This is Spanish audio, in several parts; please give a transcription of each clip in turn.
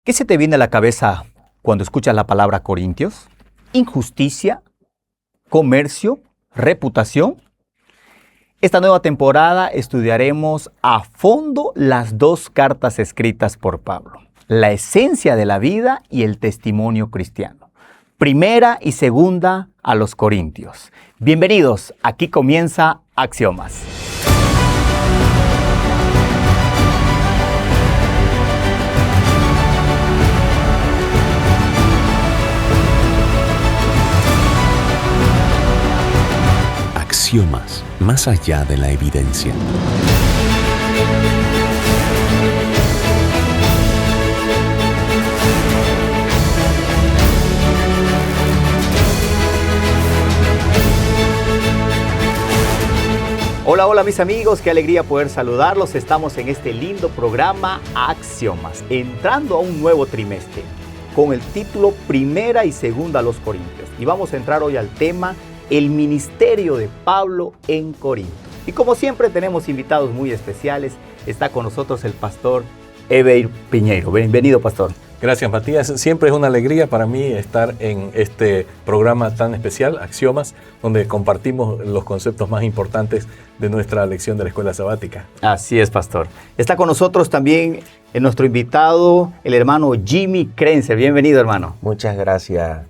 ¿Qué se te viene a la cabeza cuando escuchas la palabra Corintios? ¿Injusticia? ¿Comercio? ¿Reputación? Esta nueva temporada estudiaremos a fondo las dos cartas escritas por Pablo, la esencia de la vida y el testimonio cristiano. Primera y segunda a los Corintios. Bienvenidos, aquí comienza Axiomas. Axiomas, más allá de la evidencia. Hola, hola mis amigos, qué alegría poder saludarlos. Estamos en este lindo programa Axiomas, entrando a un nuevo trimestre con el título Primera y Segunda a los Corintios. Y vamos a entrar hoy al tema el ministerio de Pablo en Corinto. Y como siempre tenemos invitados muy especiales. Está con nosotros el pastor Eber Piñeiro. Bienvenido, pastor. Gracias, Matías. Siempre es una alegría para mí estar en este programa tan especial, Axiomas, donde compartimos los conceptos más importantes de nuestra lección de la escuela sabática. Así es, pastor. Está con nosotros también nuestro invitado, el hermano Jimmy Krenzer. Bienvenido, hermano. Muchas gracias.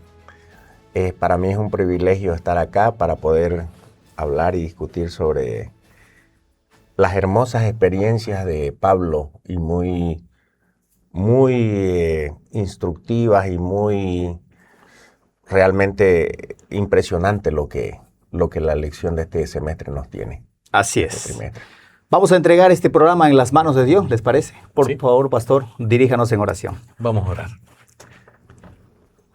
Para mí es un privilegio estar acá para poder hablar y discutir sobre las hermosas experiencias de Pablo y muy instructivas y muy realmente impresionante lo que la lección de este semestre nos tiene. Así es. Vamos a entregar este programa en las manos de Dios, ¿les parece? Por favor, pastor, diríjanos en oración. Vamos a orar.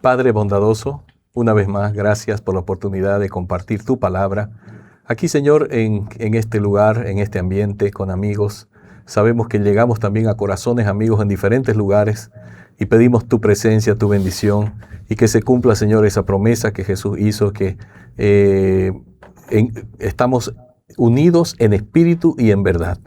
Padre bondadoso, una vez más, gracias por la oportunidad de compartir tu palabra. Aquí, Señor, en este lugar, en este ambiente, con amigos. Sabemos que llegamos también a corazones amigos en diferentes lugares y pedimos tu presencia, tu bendición y que se cumpla, Señor, esa promesa que Jesús hizo, que estamos unidos en espíritu y en verdad.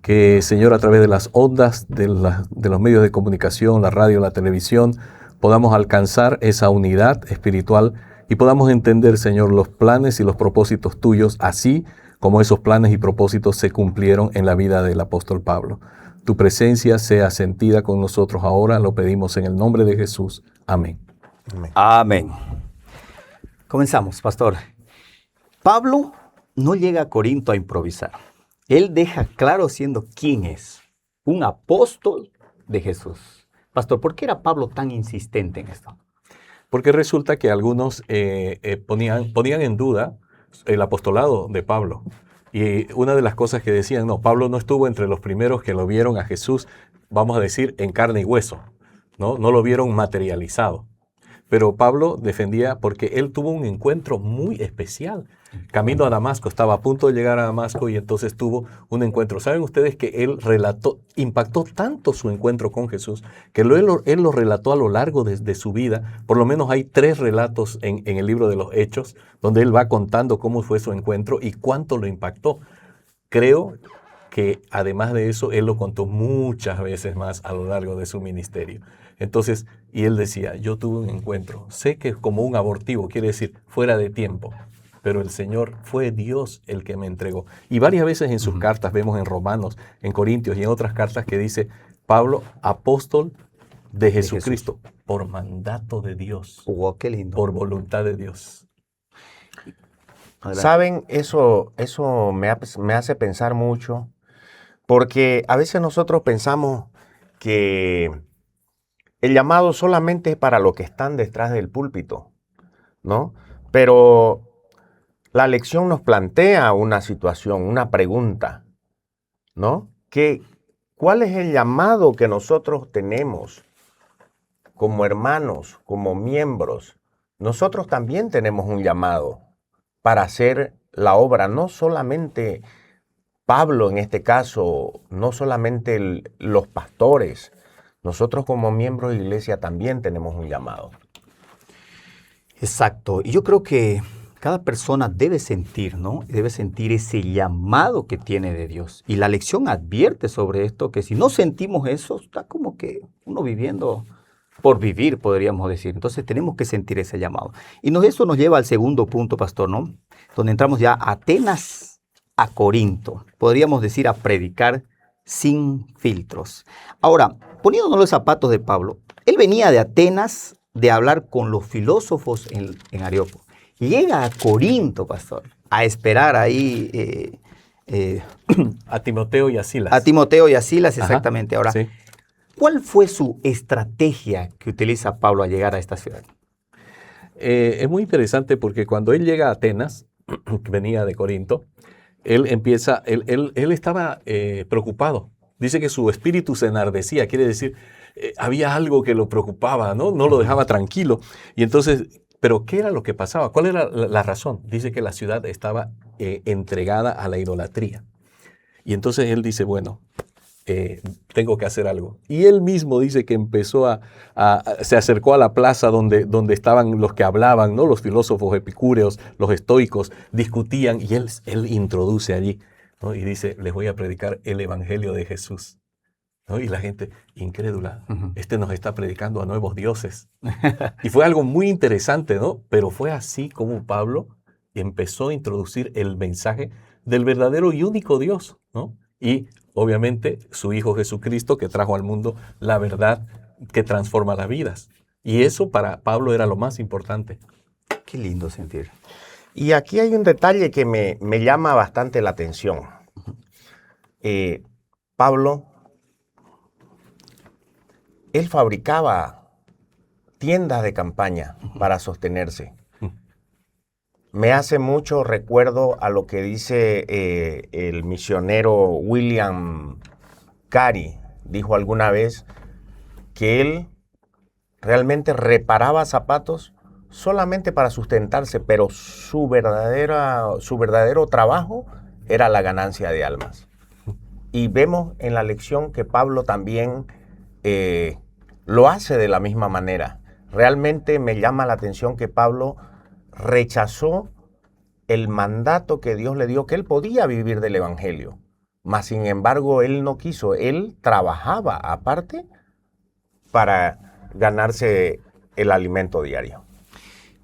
Que, Señor, a través de las ondas, de los medios de comunicación, la radio, la televisión, podamos alcanzar esa unidad espiritual y podamos entender, Señor, los planes y los propósitos tuyos, así como esos planes y propósitos se cumplieron en la vida del apóstol Pablo. Tu presencia sea sentida con nosotros ahora, lo pedimos en el nombre de Jesús. Amén. Amén. Amén. Comenzamos, pastor. Pablo no llega a Corinto a improvisar. Él deja claro siendo quién es, un apóstol de Jesús. Pastor, ¿por qué era Pablo tan insistente en esto? Porque resulta que algunos ponían en duda el apostolado de Pablo. Y una de las cosas que decían, no, Pablo no estuvo entre los primeros que lo vieron a Jesús, vamos a decir, en carne y hueso, ¿no? No lo vieron materializado. Pero Pablo defendía porque él tuvo un encuentro muy especial. Camino a Damasco, estaba a punto de llegar a Damasco y entonces tuvo un encuentro. ¿Saben ustedes que él impactó tanto su encuentro con Jesús, que él lo relató a lo largo de su vida? Por lo menos hay 3 relatos en el libro de los Hechos, donde él va contando cómo fue su encuentro y cuánto lo impactó. Creo que además de eso, él lo contó muchas veces más a lo largo de su ministerio. Entonces, y él decía, yo tuve un encuentro, sé que es como un abortivo, quiere decir fuera de tiempo, pero el Señor fue Dios el que me entregó. Y varias veces en sus cartas, vemos en Romanos, en Corintios y en otras cartas que dice, Pablo, apóstol de Jesucristo, por mandato de Dios, ¡Wow, qué lindo! Por voluntad de Dios. Adelante. ¿Saben? Eso me hace pensar mucho, porque a veces nosotros pensamos que el llamado solamente es para los que están detrás del púlpito, ¿no? Pero la lección nos plantea una situación, una pregunta, ¿no? ¿Cuál es el llamado que nosotros tenemos como hermanos, como miembros? Nosotros también tenemos un llamado para hacer la obra, no solamente Pablo en este caso, no solamente los pastores. Nosotros como miembros de iglesia también tenemos un llamado. Exacto. Y yo creo que Cada persona debe sentir, ¿no? Debe sentir ese llamado que tiene de Dios. Y la lección advierte sobre esto, que si no sentimos eso, está como que uno viviendo por vivir, podríamos decir. Entonces tenemos que sentir ese llamado. Y eso nos lleva al segundo punto, pastor, ¿no? Donde entramos ya a Atenas a Corinto. Podríamos decir a predicar sin filtros. Ahora, poniéndonos los zapatos de Pablo, él venía de Atenas de hablar con los filósofos en Areópago. Llega a Corinto, pastor, a esperar ahí A Timoteo y a Silas. a Timoteo y a Silas, exactamente. Ahora, Sí. ¿cuál fue su estrategia que utiliza Pablo al llegar a esta ciudad? Es muy interesante porque cuando él llega a Atenas, que venía de Corinto, él estaba preocupado. Dice que su espíritu se enardecía, quiere decir, había algo que lo preocupaba, ¿no? No lo dejaba tranquilo. Y entonces, ¿pero qué era lo que pasaba? ¿Cuál era la razón? Dice que la ciudad estaba entregada a la idolatría. Y entonces él dice, bueno, tengo que hacer algo. Y él mismo dice que empezó se acercó a la plaza donde estaban los que hablaban, ¿no? Los filósofos epicúreos, los estoicos, discutían y él introduce allí, ¿no? Y dice, les voy a predicar el evangelio de Jesús, ¿no? Y la gente incrédula, nos está predicando a nuevos dioses. Y fue algo muy interesante, ¿no? Pero fue así como Pablo empezó a introducir el mensaje del verdadero y único Dios, ¿no? Y obviamente su Hijo Jesucristo, que trajo al mundo la verdad que transforma las vidas. Y eso para Pablo era lo más importante. Qué lindo sentir. Y aquí hay un detalle que me llama bastante la atención. Pablo, él fabricaba tiendas de campaña para sostenerse. Me hace mucho recuerdo a lo que dice el misionero William Carey. Dijo alguna vez que él realmente reparaba zapatos solamente para sustentarse, pero su verdadero trabajo era la ganancia de almas. Y vemos en la lección que Pablo también lo hace de la misma manera. Realmente me llama la atención que Pablo rechazó el mandato que Dios le dio, que él podía vivir del evangelio, mas sin embargo él no quiso, él trabajaba aparte para ganarse el alimento diario.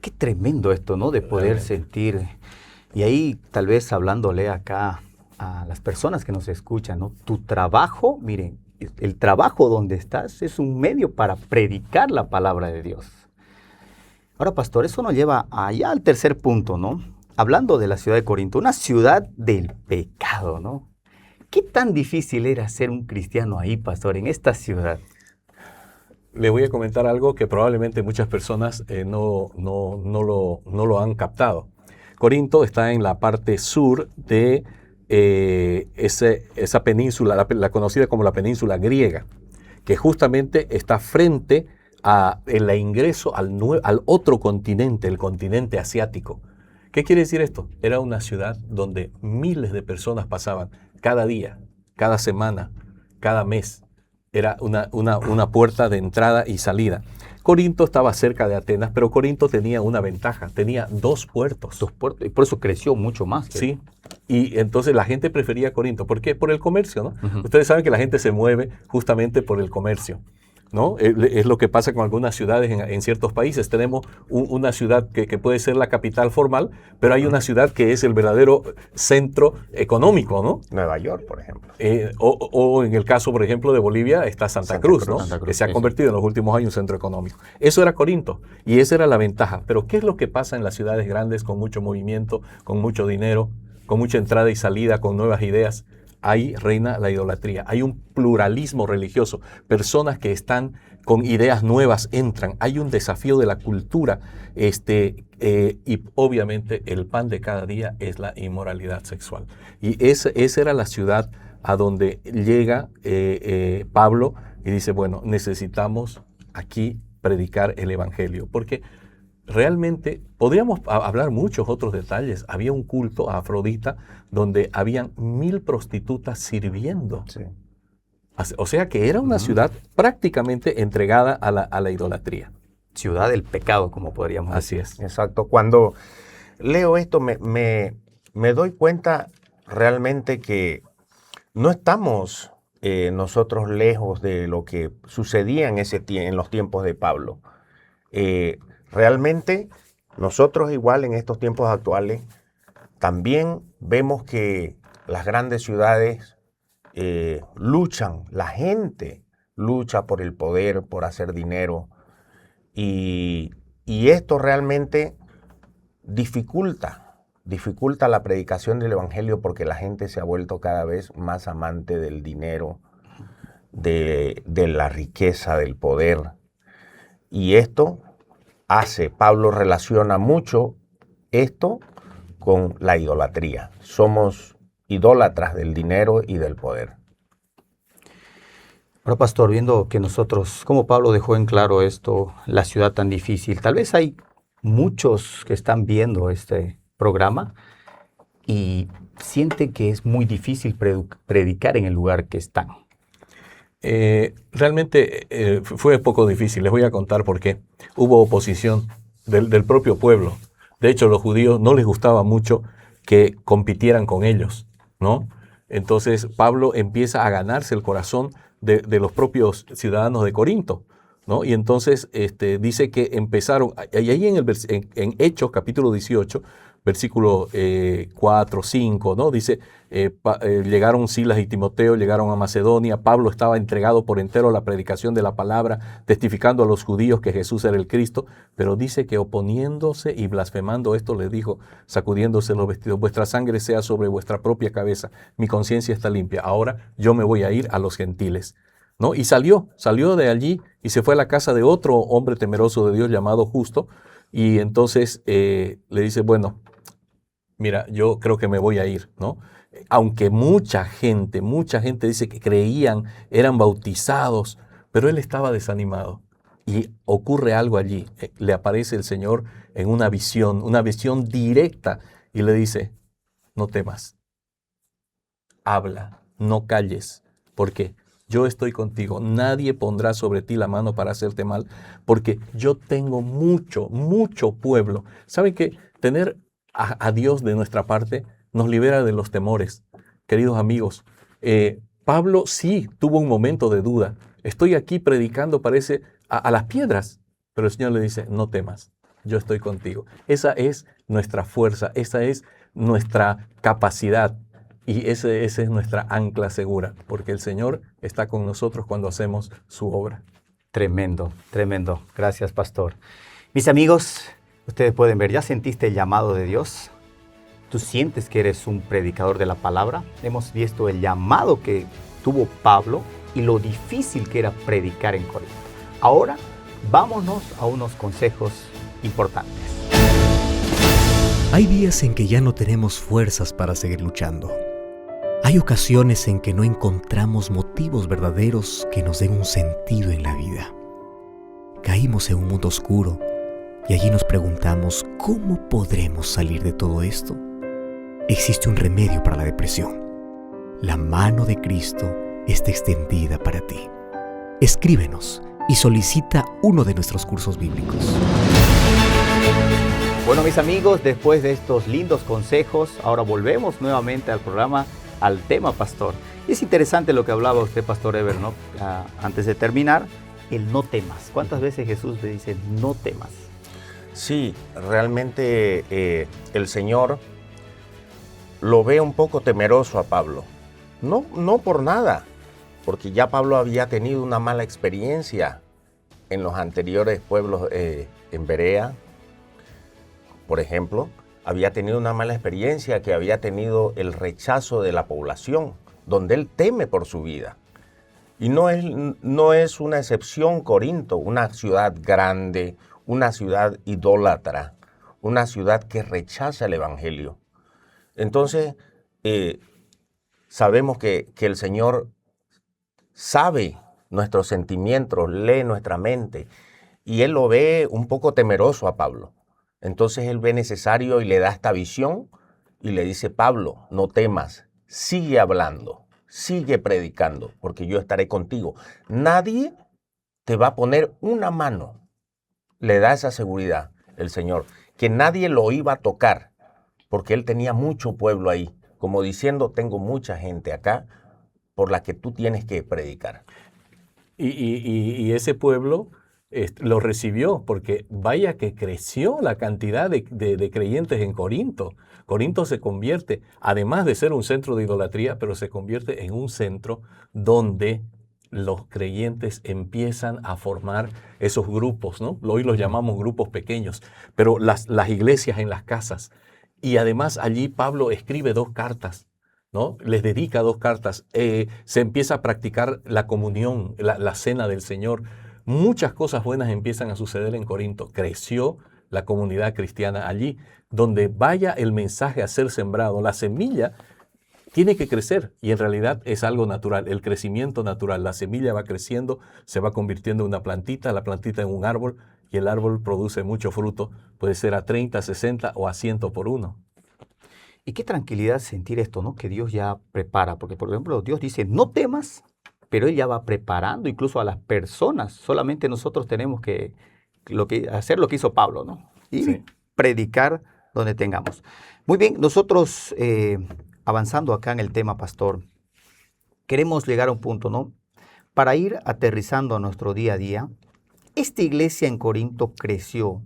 Qué tremendo esto, ¿no? De poder sentir, y ahí tal vez hablándole acá a las personas que nos escuchan, ¿no? Tu trabajo, miren, el trabajo donde estás es un medio para predicar la palabra de Dios. Ahora, pastor, eso nos lleva allá al tercer punto, ¿no? Hablando de la ciudad de Corinto, una ciudad del pecado, ¿no? ¿Qué tan difícil era ser un cristiano ahí, pastor, en esta ciudad? Le voy a comentar algo que probablemente muchas personas no lo han captado. Corinto está en la parte sur de esa península, la conocida como la península griega, que justamente está frente el ingreso al otro continente, el continente asiático. ¿Qué quiere decir esto? Era una ciudad donde miles de personas pasaban cada día, cada semana, cada mes. Era una puerta de entrada y salida. Corinto estaba cerca de Atenas, pero Corinto tenía una ventaja, tenía dos puertos. Dos puertos, y por eso creció mucho más. Sí, y entonces la gente prefería Corinto. ¿Por qué? Por el comercio, ¿no? Ustedes saben que la gente se mueve justamente por el comercio, ¿no? Es lo que pasa con algunas ciudades en ciertos países. Tenemos una ciudad que puede ser la capital formal, pero hay una ciudad que es el verdadero centro económico, ¿no? Nueva York, por ejemplo. O en el caso, por ejemplo, de Bolivia está Santa Cruz, ¿no? Santa Cruz, que se ha sí, convertido en los últimos años en un centro económico. Eso era Corinto y esa era la ventaja. Pero ¿qué es lo que pasa en las ciudades grandes con mucho movimiento, con mucho dinero, con mucha entrada y salida, con nuevas ideas? Ahí reina la idolatría. Hay un pluralismo religioso. Personas que están con ideas nuevas entran. Hay un desafío de la cultura. Y obviamente el pan de cada día es la inmoralidad sexual. Y esa era la ciudad a donde llega Pablo y dice, bueno, necesitamos aquí predicar el evangelio. Porque realmente podríamos hablar muchos otros detalles. Había un culto a Afrodita donde habían 1000 prostitutas sirviendo. Sí. O sea que era una ciudad prácticamente entregada a la idolatría. Ciudad del pecado, como podríamos decir. Así es. Exacto. Cuando leo esto, me doy cuenta realmente que no estamos nosotros lejos de lo que sucedía en los tiempos de Pablo. Realmente nosotros igual en estos tiempos actuales también vemos que las grandes ciudades luchan, la gente lucha por el poder, por hacer dinero y esto realmente dificulta la predicación del evangelio porque la gente se ha vuelto cada vez más amante del dinero, de la riqueza, del poder. Y Pablo relaciona mucho esto con la idolatría. Somos idólatras del dinero y del poder. Ahora, pastor, viendo que nosotros, como Pablo dejó en claro esto, la ciudad tan difícil, tal vez hay muchos que están viendo este programa y sienten que es muy difícil predicar en el lugar que están. Realmente fue poco difícil. Les voy a contar por qué. Hubo oposición del propio pueblo. De hecho, los judíos no les gustaba mucho que compitieran con ellos, ¿no? Entonces, Pablo empieza a ganarse el corazón de los propios ciudadanos de Corinto, ¿no? Y entonces dice que empezaron, y ahí en Hechos capítulo 18, versículo 4, 5, ¿no? Dice, llegaron Silas y Timoteo, llegaron a Macedonia, Pablo estaba entregado por entero a la predicación de la palabra, testificando a los judíos que Jesús era el Cristo, pero dice que oponiéndose y blasfemando esto les dijo, sacudiéndose los vestidos, vuestra sangre sea sobre vuestra propia cabeza, mi conciencia está limpia, ahora yo me voy a ir a los gentiles, ¿no? Y salió de allí y se fue a la casa de otro hombre temeroso de Dios llamado Justo, y entonces le dice, bueno, mira, yo creo que me voy a ir, ¿no? Aunque mucha gente dice que creían, eran bautizados, pero él estaba desanimado. Y ocurre algo allí. Le aparece el Señor en una visión directa, y le dice, no temas, habla, no calles, porque yo estoy contigo. Nadie pondrá sobre ti la mano para hacerte mal, porque yo tengo mucho pueblo. ¿Saben que tener a Dios de nuestra parte nos libera de los temores? Queridos amigos, Pablo sí tuvo un momento de duda. Estoy aquí predicando, parece, a las piedras, pero el Señor le dice, no temas, yo estoy contigo. Esa es nuestra fuerza, esa es nuestra capacidad y esa es nuestra ancla segura, porque el Señor está con nosotros cuando hacemos su obra. Tremendo, tremendo. Gracias, pastor. Mis amigos, ustedes pueden ver, ¿ya sentiste el llamado de Dios? ¿Tú sientes que eres un predicador de la palabra? Hemos visto el llamado que tuvo Pablo y lo difícil que era predicar en Corinto. Ahora, vámonos a unos consejos importantes. Hay días en que ya no tenemos fuerzas para seguir luchando. Hay ocasiones en que no encontramos motivos verdaderos que nos den un sentido en la vida. Caímos en un mundo oscuro y allí nos preguntamos, ¿cómo podremos salir de todo esto? Existe un remedio para la depresión. La mano de Cristo está extendida para ti. Escríbenos y solicita uno de nuestros cursos bíblicos. Bueno, mis amigos, después de estos lindos consejos, ahora volvemos nuevamente al programa, al tema, pastor. Y es interesante lo que hablaba usted, pastor Ever, ¿no? Antes de terminar, el no temas. ¿Cuántas veces Jesús le dice no temas? Sí, realmente el Señor lo ve un poco temeroso a Pablo. No por nada, porque ya Pablo había tenido una mala experiencia en los anteriores pueblos en Berea, por ejemplo. Había tenido una mala experiencia, que había tenido el rechazo de la población, donde él teme por su vida. Y no es una excepción Corinto, una ciudad grande, una ciudad idólatra, una ciudad que rechaza el evangelio. Entonces, sabemos que el Señor sabe nuestros sentimientos, lee nuestra mente, y Él lo ve un poco temeroso a Pablo. Entonces Él ve necesario y le da esta visión y le dice, Pablo, no temas, sigue hablando, sigue predicando, porque yo estaré contigo. Nadie te va a poner una mano. Le da esa seguridad el Señor, que nadie lo iba a tocar, porque él tenía mucho pueblo ahí, como diciendo, tengo mucha gente acá por la que tú tienes que predicar. Y ese pueblo lo recibió, porque vaya que creció la cantidad de creyentes en Corinto. Corinto se convierte, además de ser un centro de idolatría, pero se convierte en un centro donde los creyentes empiezan a formar esos grupos, ¿no? Hoy los llamamos grupos pequeños, pero las iglesias en las casas. Y además allí Pablo escribe 2 cartas, ¿no? Les dedica 2 cartas. Se empieza a practicar la comunión, la cena del Señor. Muchas cosas buenas empiezan a suceder en Corinto. Creció la comunidad cristiana allí. Donde vaya el mensaje a ser sembrado, la semilla tiene que crecer, y en realidad es algo natural, el crecimiento natural. La semilla va creciendo, se va convirtiendo en una plantita, la plantita en un árbol, y el árbol produce mucho fruto. Puede ser a 30, 60 o a 100 por uno. Y qué tranquilidad sentir esto, ¿no? Que Dios ya prepara, porque por ejemplo Dios dice, no temas, pero Él ya va preparando incluso a las personas. Solamente nosotros tenemos que hacer lo que hizo Pablo, ¿no? Y Sí. predicar donde tengamos. Muy bien, nosotros avanzando acá en el tema, pastor, queremos llegar a un punto, ¿no? Para ir aterrizando a nuestro día a día. Esta iglesia en Corinto creció,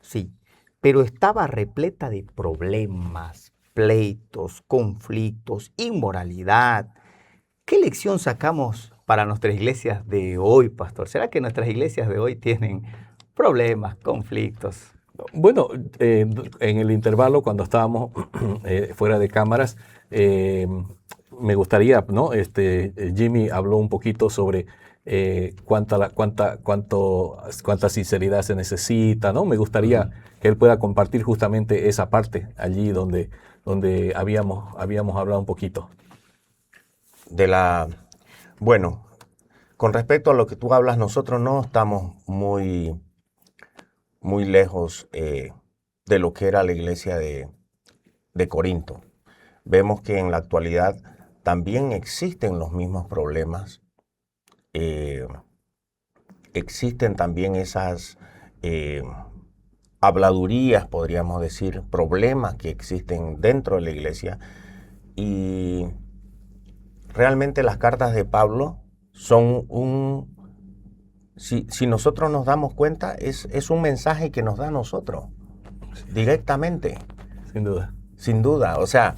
sí, pero estaba repleta de problemas, pleitos, conflictos, inmoralidad. ¿Qué lección sacamos para nuestras iglesias de hoy, pastor? ¿Será que nuestras iglesias de hoy tienen problemas, conflictos? Bueno, en el intervalo, cuando estábamos fuera de cámaras, me gustaría, ¿no? Jimmy habló un poquito sobre cuánta sinceridad se necesita, ¿no? Me gustaría que él pueda compartir justamente esa parte allí donde habíamos hablado un poquito. Bueno, con respecto a lo que tú hablas, nosotros no estamos muy lejos de lo que era la iglesia de Corinto. Vemos que en la actualidad también existen los mismos problemas. Existen también esas habladurías, podríamos decir, problemas que existen dentro de la iglesia. Y realmente las cartas de Pablo son si nosotros nos damos cuenta, es un mensaje que nos da a nosotros, directamente. Sin duda. Sin duda. O sea,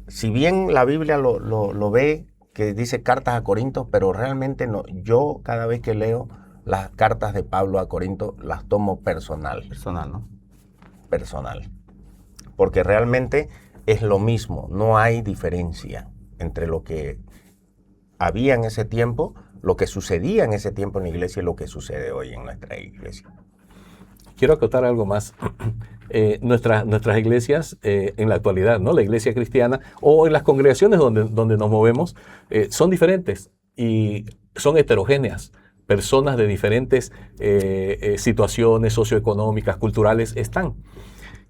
si bien la Biblia lo ve, que dice cartas a Corinto, pero realmente no. Yo cada vez que leo las cartas de Pablo a Corinto, las tomo personal. Personal, ¿no? Personal. Porque realmente es lo mismo. No hay diferencia entre lo que había en ese tiempo, lo que sucedía en ese tiempo en la iglesia y lo que sucede hoy en nuestra iglesia. Quiero acotar algo más. Nuestras iglesias en la actualidad, ¿no? La iglesia cristiana o en las congregaciones donde nos movemos son diferentes y son heterogéneas. Personas de diferentes situaciones socioeconómicas, culturales están.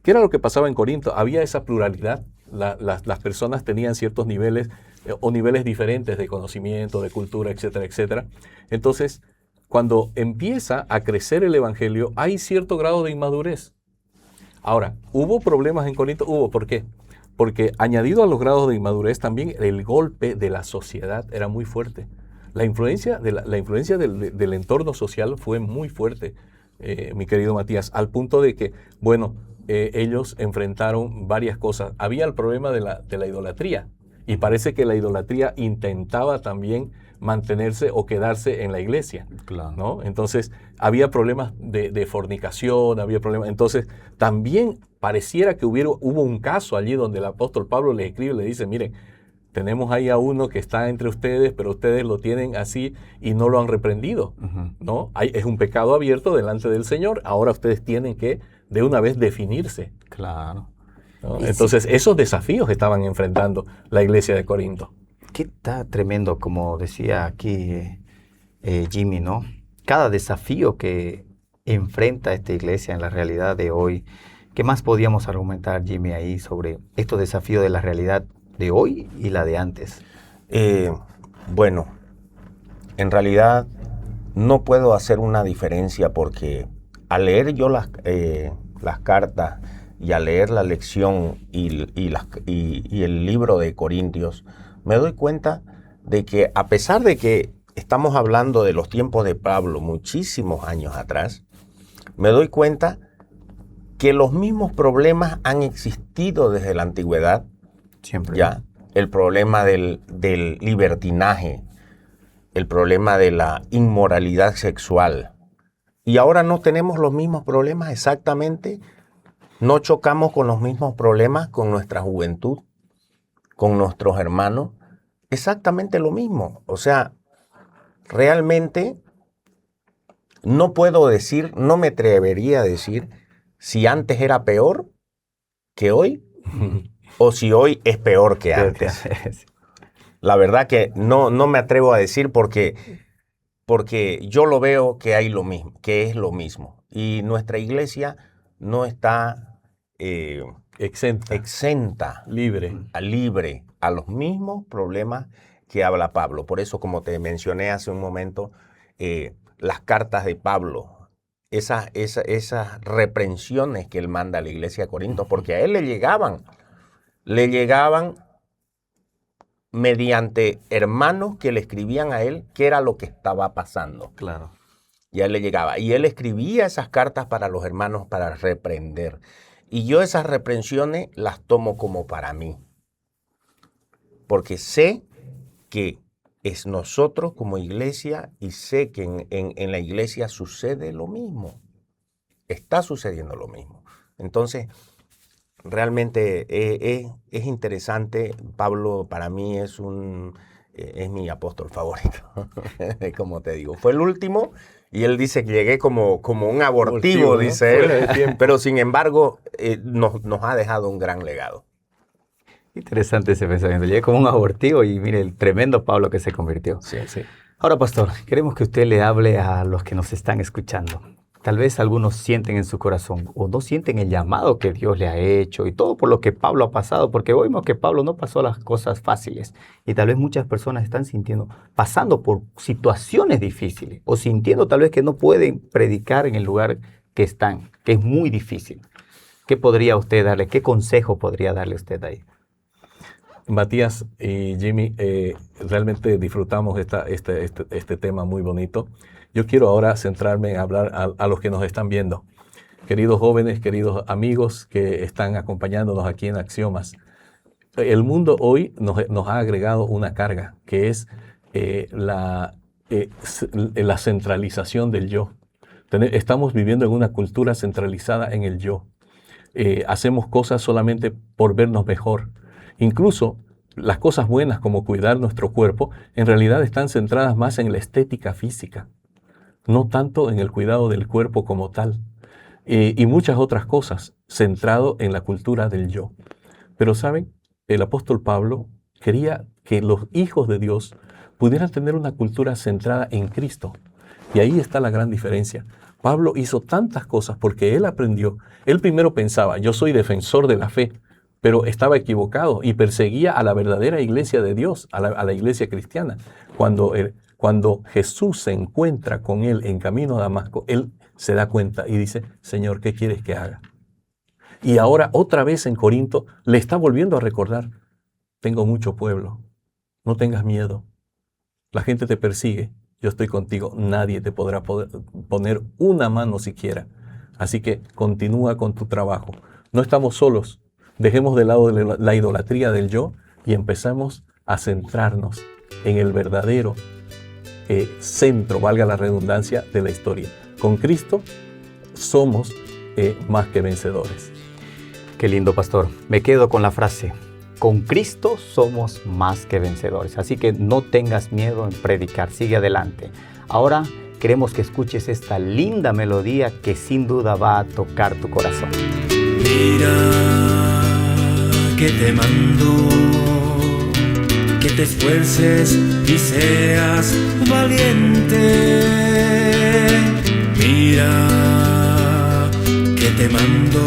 ¿Qué era lo que pasaba en Corinto? Había esa pluralidad. Las personas tenían ciertos niveles o niveles diferentes de conocimiento, de cultura, etcétera, etcétera. Entonces, cuando empieza a crecer el evangelio, hay cierto grado de inmadurez. Ahora, ¿hubo problemas en Corinto? Hubo. ¿Por qué? Porque añadido a los grados de inmadurez, también el golpe de la sociedad era muy fuerte. La influencia del entorno social fue muy fuerte, mi querido Matías, al punto de que, bueno, ellos enfrentaron varias cosas. Había el problema de la idolatría, y parece que la idolatría intentaba también mantenerse o quedarse en la iglesia, Claro. ¿no? Entonces, había problemas de fornicación, había problemas. Entonces, también pareciera que hubo un caso allí donde el apóstol Pablo le escribe y le dice, miren, tenemos ahí a uno que está entre ustedes, pero ustedes lo tienen así y no lo han reprendido, ¿no? Es un pecado abierto delante del Señor. Ahora ustedes tienen que de una vez definirse, Claro. ¿no? Y Entonces, esos desafíos estaban enfrentando la iglesia de Corinto. Qué está tremendo, como decía aquí Jimmy, ¿no? Cada desafío que enfrenta esta iglesia en la realidad de hoy. ¿Qué más podíamos argumentar, Jimmy, ahí sobre estos desafíos de la realidad de hoy y la de antes? Bueno, en realidad no puedo hacer una diferencia porque al leer yo las cartas y al leer la lección y el libro de Corintios, me doy cuenta de que a pesar de que estamos hablando de los tiempos de Pablo muchísimos años atrás, me doy cuenta que los mismos problemas han existido desde la antigüedad. Siempre. Ya, el problema del libertinaje, el problema de la inmoralidad sexual. Y ahora no tenemos los mismos problemas exactamente, no chocamos con los mismos problemas con nuestra juventud, con nuestros hermanos, exactamente lo mismo. O sea, realmente no puedo decir, no me atrevería a decir si antes era peor que hoy o si hoy es peor que antes. La verdad que no me atrevo a decir porque yo lo veo que hay lo mismo, que es lo mismo. Y nuestra iglesia no está exenta, libre a los mismos problemas que habla Pablo. Por eso, como te mencioné hace un momento, las cartas de Pablo, esas reprensiones que él manda a la iglesia de Corinto, porque a él le llegaban mediante hermanos que le escribían a él qué era lo que estaba pasando. Claro. Y a él le llegaba. Y él escribía esas cartas para los hermanos para reprender. Y yo esas reprensiones las tomo como para mí. Porque sé que es nosotros como iglesia y sé que en la iglesia sucede lo mismo. Está sucediendo lo mismo. Entonces, realmente es interesante. Pablo para mí es mi apóstol favorito. Como te digo, fue el último y él dice que llegué como un abortivo, ¿no? Dice él. Pero sin embargo, nos ha dejado un gran legado. Interesante ese pensamiento. Llegué como un abortivo y mire el tremendo Pablo que se convirtió. Sí. Ahora, pastor, queremos que usted le hable a los que nos están escuchando. Tal vez algunos sienten en su corazón o no sienten el llamado que Dios le ha hecho y todo por lo que Pablo ha pasado, porque oímos que Pablo no pasó las cosas fáciles y tal vez muchas personas están pasando por situaciones difíciles o sintiendo tal vez que no pueden predicar en el lugar que están, que es muy difícil. ¿Qué podría usted darle? ¿Qué consejo podría darle usted ahí? Matías y Jimmy, realmente disfrutamos este tema muy bonito. Yo quiero ahora centrarme en hablar a los que nos están viendo. Queridos jóvenes, queridos amigos que están acompañándonos aquí en Axiomas. El mundo hoy nos ha agregado una carga, que es la centralización del yo. Estamos viviendo en una cultura centralizada en el yo. Hacemos cosas solamente por vernos mejor. Incluso las cosas buenas como cuidar nuestro cuerpo en realidad están centradas más en la estética física, no tanto en el cuidado del cuerpo como tal, y muchas otras cosas centrado en la cultura del yo. Pero ¿saben? El apóstol Pablo quería que los hijos de Dios pudieran tener una cultura centrada en Cristo. Y ahí está la gran diferencia. Pablo hizo tantas cosas porque él aprendió. Él primero pensaba, yo soy defensor de la fe, pero estaba equivocado y perseguía a la verdadera iglesia de Dios, a la iglesia cristiana. Cuando Jesús se encuentra con él en camino a Damasco, él se da cuenta y dice, Señor, ¿qué quieres que haga? Y ahora otra vez en Corinto le está volviendo a recordar, tengo mucho pueblo, no tengas miedo, la gente te persigue, yo estoy contigo, nadie te podrá poner una mano siquiera. Así que continúa con tu trabajo, no estamos solos. Dejemos de lado la idolatría del yo y empezamos a centrarnos en el verdadero centro, valga la redundancia, de la historia. Con Cristo somos más que vencedores. Qué lindo, pastor. Me quedo con la frase, con Cristo somos más que vencedores. Así que no tengas miedo en predicar, sigue adelante. Ahora queremos que escuches esta linda melodía que sin duda va a tocar tu corazón. Mira que te mando, que te esfuerces y seas valiente. Mira que te mando,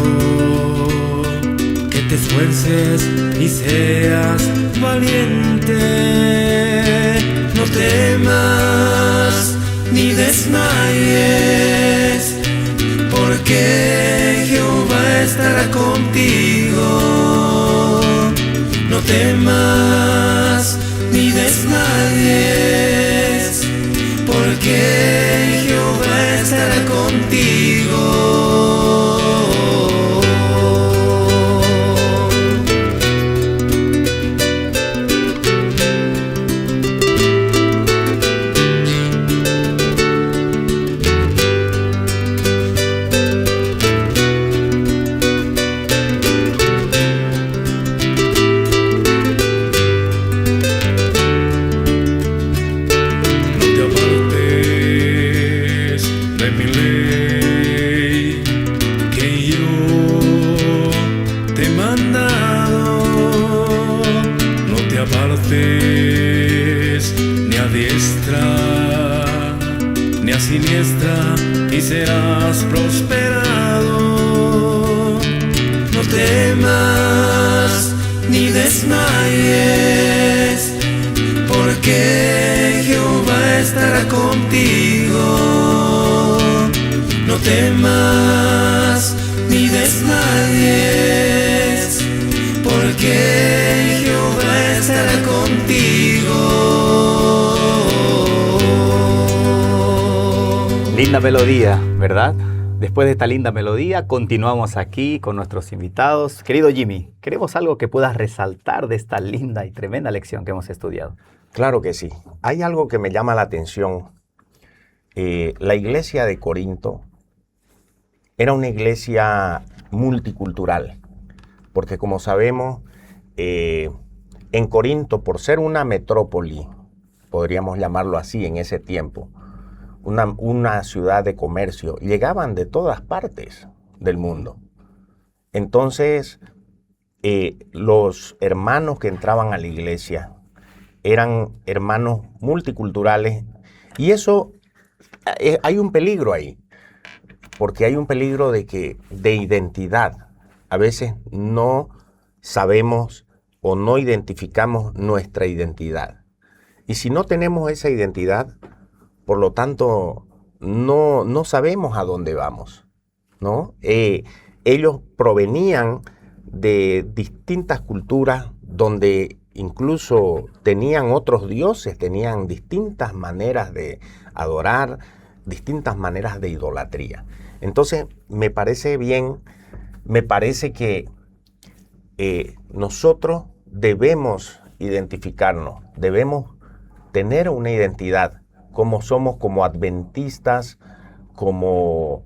que te esfuerces y seas valiente. No temas ni desmayes, porque Jehová estará contigo. contigo. Ni a diestra ni a siniestra y serás prosperado. No temas ni desmayes, porque Jehová estará contigo. No temas ni desmayes, porque Jehová estará contigo. Linda melodía, ¿verdad? Después de esta linda melodía, continuamos aquí con nuestros invitados. Querido Jimmy, queremos algo que puedas resaltar de esta linda y tremenda lección que hemos estudiado. Claro que sí. Hay algo que me llama la atención. La iglesia de Corinto era una iglesia multicultural, porque como sabemos, en Corinto, por ser una metrópoli, podríamos llamarlo así en ese tiempo, una ciudad de comercio, llegaban de todas partes del mundo. Entonces, los hermanos que entraban a la iglesia eran hermanos multiculturales, y eso, hay un peligro ahí, porque hay un peligro de identidad. A veces no sabemos o no identificamos nuestra identidad. Y si no tenemos esa identidad, por lo tanto, no sabemos a dónde vamos, ¿no? Ellos provenían de distintas culturas donde incluso tenían otros dioses, tenían distintas maneras de adorar, distintas maneras de idolatría. Entonces, me parece bien, me parece que nosotros debemos identificarnos, debemos tener una identidad, como somos como adventistas, como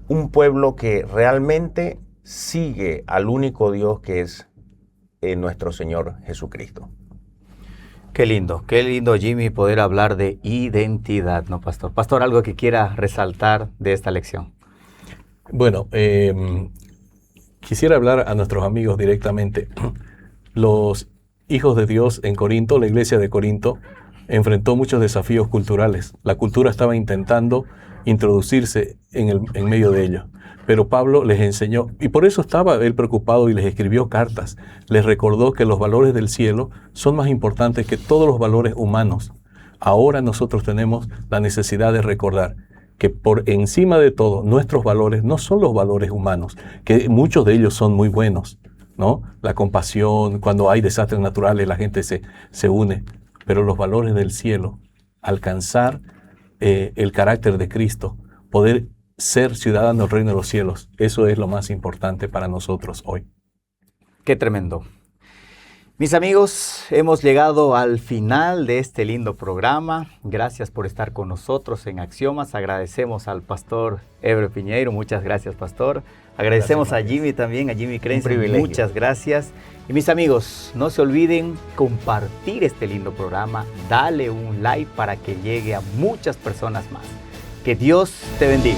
un pueblo que realmente sigue al único Dios que es nuestro Señor Jesucristo. Qué lindo, Jimmy, poder hablar de identidad, ¿no, Pastor? Pastor, ¿algo que quiera resaltar de esta lección? Bueno, quisiera hablar a nuestros amigos directamente. Los hijos de Dios en Corinto, la iglesia de Corinto, enfrentó muchos desafíos culturales. La cultura estaba intentando introducirse en medio de ellos. Pero Pablo les enseñó, y por eso estaba él preocupado y les escribió cartas. Les recordó que los valores del cielo son más importantes que todos los valores humanos. Ahora nosotros tenemos la necesidad de recordar que por encima de todo, nuestros valores no son los valores humanos, que muchos de ellos son muy buenos, ¿no? La compasión, cuando hay desastres naturales, la gente se une. Pero los valores del cielo, alcanzar el carácter de Cristo, poder ser ciudadano del reino de los cielos, eso es lo más importante para nosotros hoy. Qué tremendo. Mis amigos, hemos llegado al final de este lindo programa. Gracias por estar con nosotros en Axiomas. Agradecemos al pastor Ever Piñeiro. Muchas gracias, pastor. Agradecemos a Jimmy también, a Jimmy Crenzen. Muchas gracias. Y mis amigos, no se olviden compartir este lindo programa. Dale un like para que llegue a muchas personas más. Que Dios te bendiga.